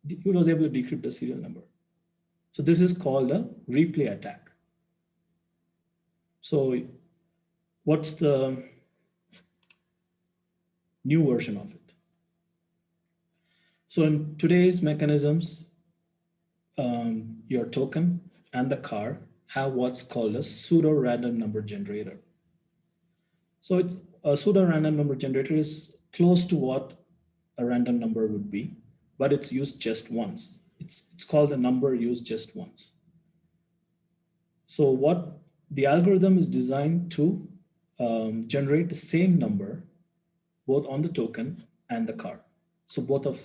He was able to decrypt the serial number. So this is called a replay attack. So what's the new version of it? So in today's mechanisms, your token and the car have what's called a pseudo random number generator. So it's a pseudo random number generator is close to what a random number would be, but it's used just once. It's called a number used just once. So what the algorithm is designed to generate the same number both on the token and the car. So both the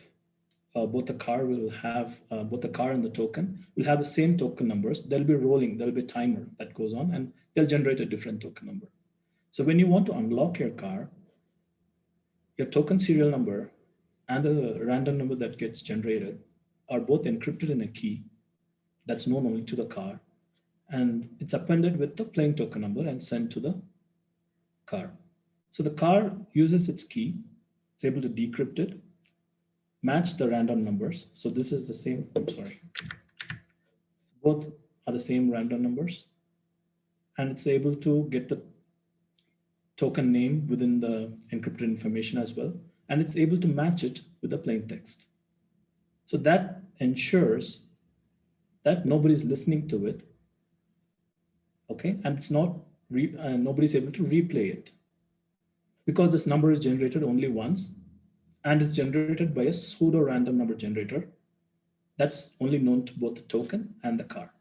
car and the token will have the same token numbers. They'll be rolling. There'll be a timer that goes on, and they'll generate a different token number. So when you want to unlock your car, your token serial number and the random number that gets generated are both encrypted in a key that's known only to the car, and it's appended with the plain token number and sent to the car. So the car uses its key. It's able to decrypt it, match the random numbers. So this is the same, I'm sorry. Both are the same random numbers. And it's able to get the token name within the encrypted information as well. And it's able to match it with the plain text. So that ensures that nobody's listening to it. Okay, and it's not, nobody's able to replay it. Because this number is generated only once, and is generated by a pseudo random number generator that's only known to both the token and the car.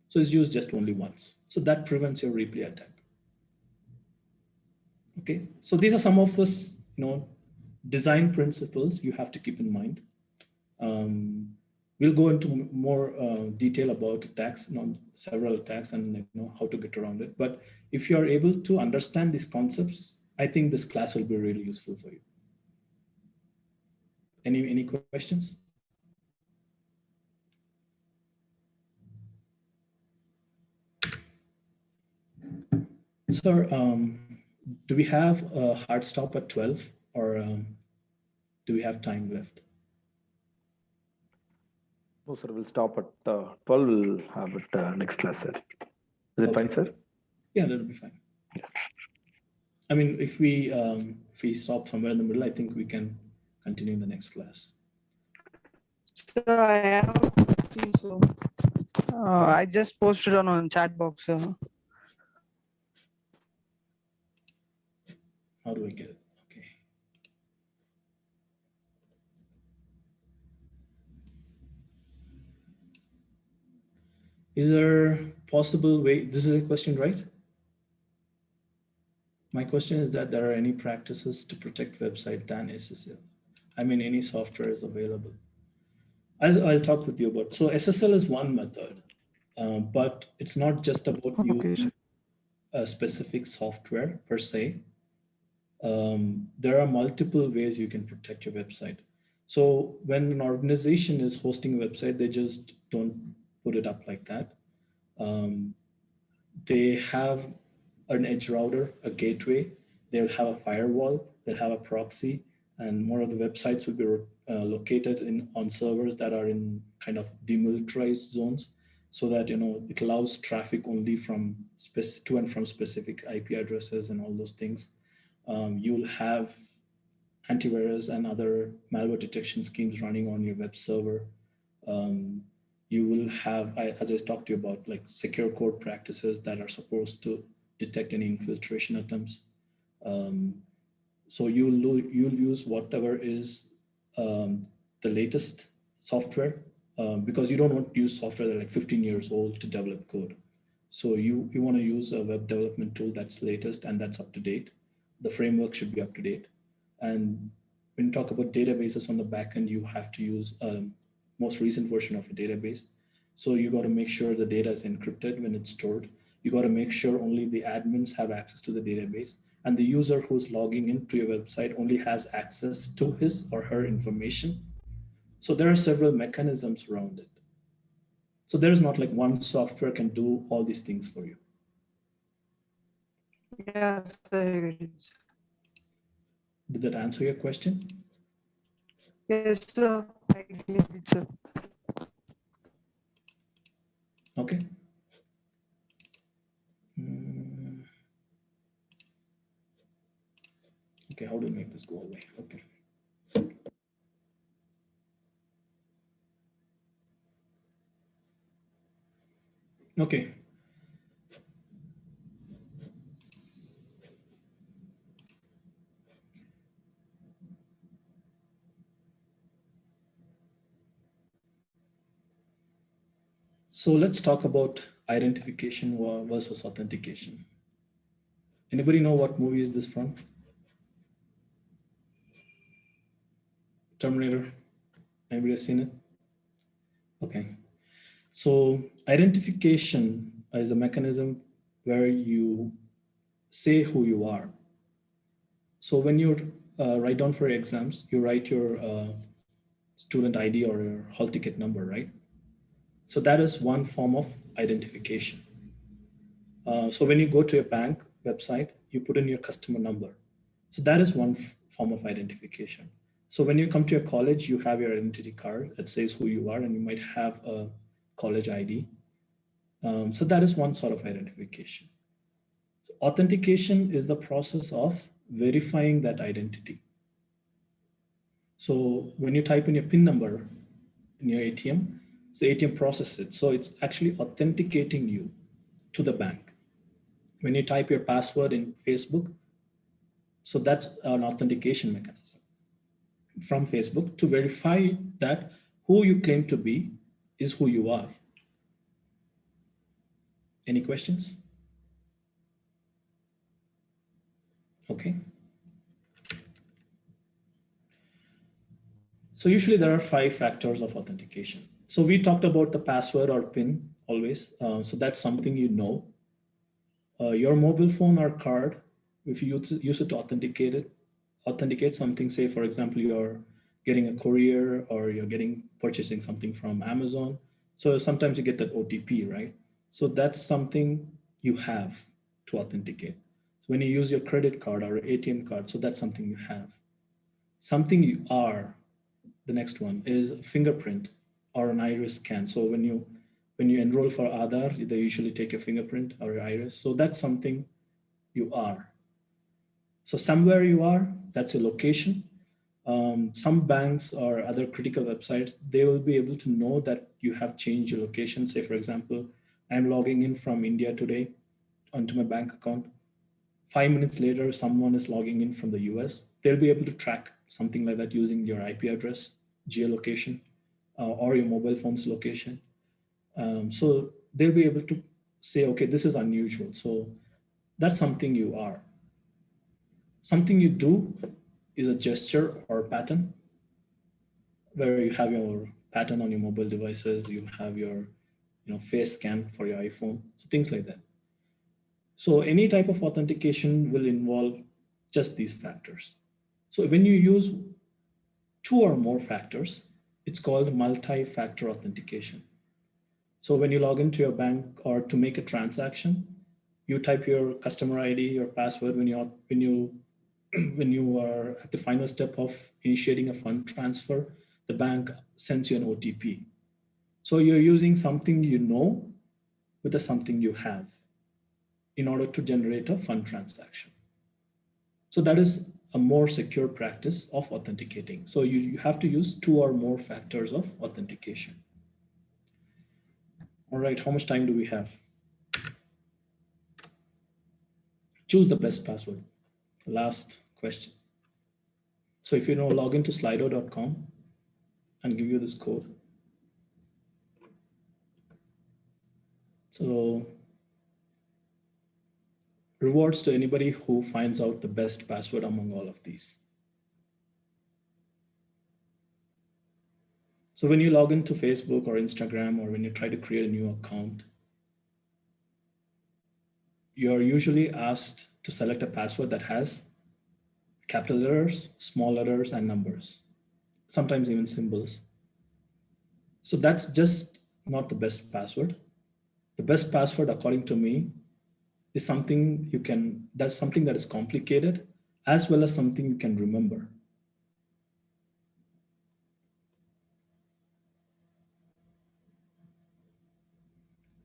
So it's used just only once. So that prevents your replay attack. Okay, so these are some of the design principles you have to keep in mind. We'll go into more detail about attacks, several attacks, and how to get around it. But if you are able to understand these concepts, I think this class will be really useful for you. Any questions? Sir, do we have a hard stop at 12, or do we have time left? No, sir, we'll stop at 12. We'll have it next class, sir. Is it fine, sir? Yeah, that'll be fine. I mean, if we stop somewhere in the middle, I think we can continue in the next class. So I have a question. So I just posted on chat box. How do I get it? Okay. Is there a possible way? This is a question, right? My question is that there are any practices to protect website than SSL? I mean, any software is available. I'll talk with you about. So SSL is one method, but it's not just about using a specific software per se. There are multiple ways you can protect your website. So when an organization is hosting a website, they just don't put it up like that. They have an edge router, a gateway, they'll have a firewall, they'll have a proxy, and more of the websites will be located on servers that are in kind of demilitarized zones, so that it allows traffic only from to and from specific IP addresses and all those things. You'll have antivirus and other malware detection schemes running on your web server. You will have, as I talked to you about, like secure code practices that are supposed to detect any infiltration attempts. So you'll use whatever is the latest software, because you don't want to use software that's like 15 years old to develop code. So you want to use a web development tool that's latest and that's up to date. The framework should be up to date. And when you talk about databases on the back end, you have to use a most recent version of a database. So you got to make sure the data is encrypted when it's stored. You got to make sure only the admins have access to the database, and the user who's logging into your website only has access to his or her information. So there are several mechanisms around it. So there's not like one software can do all these things for you. Yes, sir. Did that answer your question? Yes, sir. I get it, sir. Okay. Okay, how do we make this go away? Okay. Okay. So let's talk about identification versus authentication. Anybody know what movie is this from? Terminator? Anybody has seen it? Okay. So identification is a mechanism where you say who you are. So when you write down for your exams, you write your student ID or your hall ticket number, right? So that is one form of identification. So when you go to a bank website, you put in your customer number. So that is one form of identification. So when you come to your college, you have your identity card that says who you are, and you might have a college ID. So that is one sort of identification. So authentication is the process of verifying that identity. So when you type in your PIN number in your ATM, the ATM processes it. So it's actually authenticating you to the bank. When you type your password in Facebook, so that's an authentication mechanism from Facebook to verify that who you claim to be is who you are. Any questions? Okay. So usually there are 5 factors of authentication. So we talked about the password or PIN always. So that's something you know. Your mobile phone or card, if you use it to authenticate something, say for example, you're getting a courier or you're purchasing something from Amazon. So sometimes you get that OTP, right? So that's something you have to authenticate. So when you use your credit card or ATM card, so that's something you have. Something you are, the next one is fingerprint or an iris scan. So when you enroll for Aadhaar, they usually take your fingerprint or your iris. So that's something you are. So somewhere you are, that's your location. Some banks or other critical websites, they will be able to know that you have changed your location. Say, for example, I'm logging in from India today onto my bank account. 5 minutes later, someone is logging in from the US. They'll be able to track something like that using your IP address, geolocation, or your mobile phone's location. So they'll be able to say, okay, this is unusual. So that's something you are. Something you do is a gesture or pattern, where you have your pattern on your mobile devices, you have your face scan for your iPhone, so things like that. So any type of authentication will involve just these factors. So when you use 2 or more factors, it's called multi-factor authentication. So when you log into your bank or to make a transaction, you type your customer ID, your password. When you are at the final step of initiating a fund transfer, the bank sends you an OTP. So you're using something you know with something you have in order to generate a fund transaction. So that is a more secure practice of authenticating. So you have to use 2 or more factors of authentication. All right, how much time do we have? Choose the best password. Last question. So if you log into slido.com and give you this code. So rewards to anybody who finds out the best password among all of these. So when you log into Facebook or Instagram, or when you try to create a new account, you're usually asked to select a password that has capital letters, small letters, and numbers, sometimes even symbols. So that's just not the best password. The best password, according to me, is something that's something that is complicated, as well as something you can remember.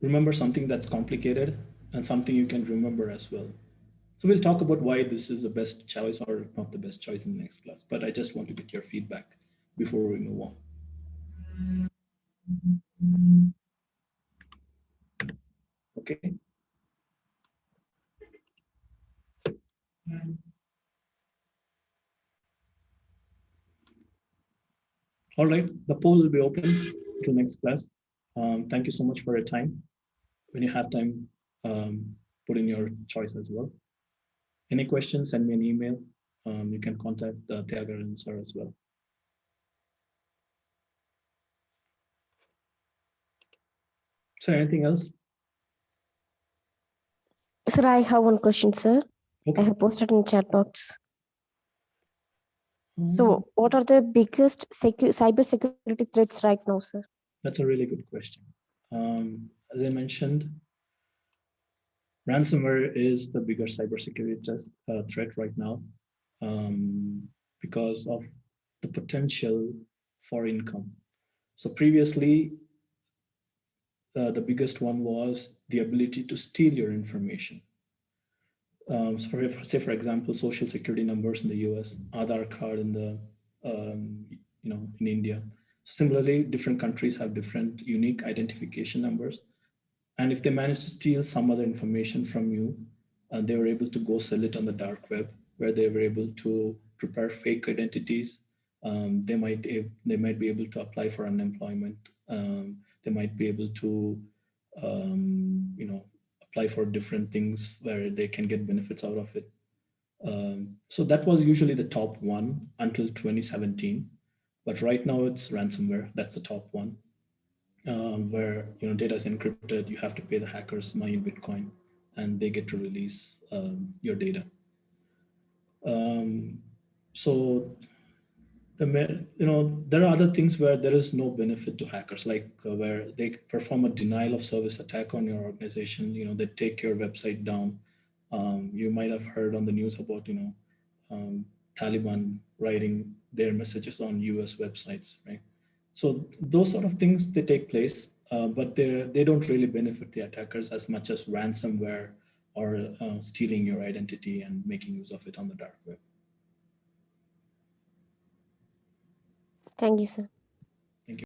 remember something that's complicated and something you can remember as well. So we'll talk about why this is the best choice or not the best choice in the next class, but I just want to get your feedback before we move on. Okay. All right, the poll will be open till next class. Thank you so much for your time. When you have time, put in your choice as well. Any questions, send me an email. You can contact Tiagar and Sir as well. So anything else? Sir, I have one question, sir. Okay. I have posted in the chat box. So, what are the biggest cyber security threats right now, sir? That's a really good question. As I mentioned, ransomware is the bigger cybersecurity threat right now because of the potential for income. So previously, the biggest one was the ability to steal your information. So say for example, social security numbers in the US, Aadhaar card in the in India. Similarly, different countries have different unique identification numbers. And if they manage to steal some other information from you, they were able to go sell it on the dark web, where they were able to prepare fake identities. They might be able to apply for unemployment. They might be able to apply for different things where they can get benefits out of it. So that was usually the top one until 2017. But right now it's ransomware. That's the top one. Where data is encrypted, you have to pay the hackers money in Bitcoin, and they get to release your data. So there are other things where there is no benefit to hackers, like where they perform a denial of service attack on your organization. They take your website down. You might have heard on the news about Taliban writing their messages on US websites, right? So those sort of things, they take place, but they don't really benefit the attackers as much as ransomware or stealing your identity and making use of it on the dark web. Thank you, sir.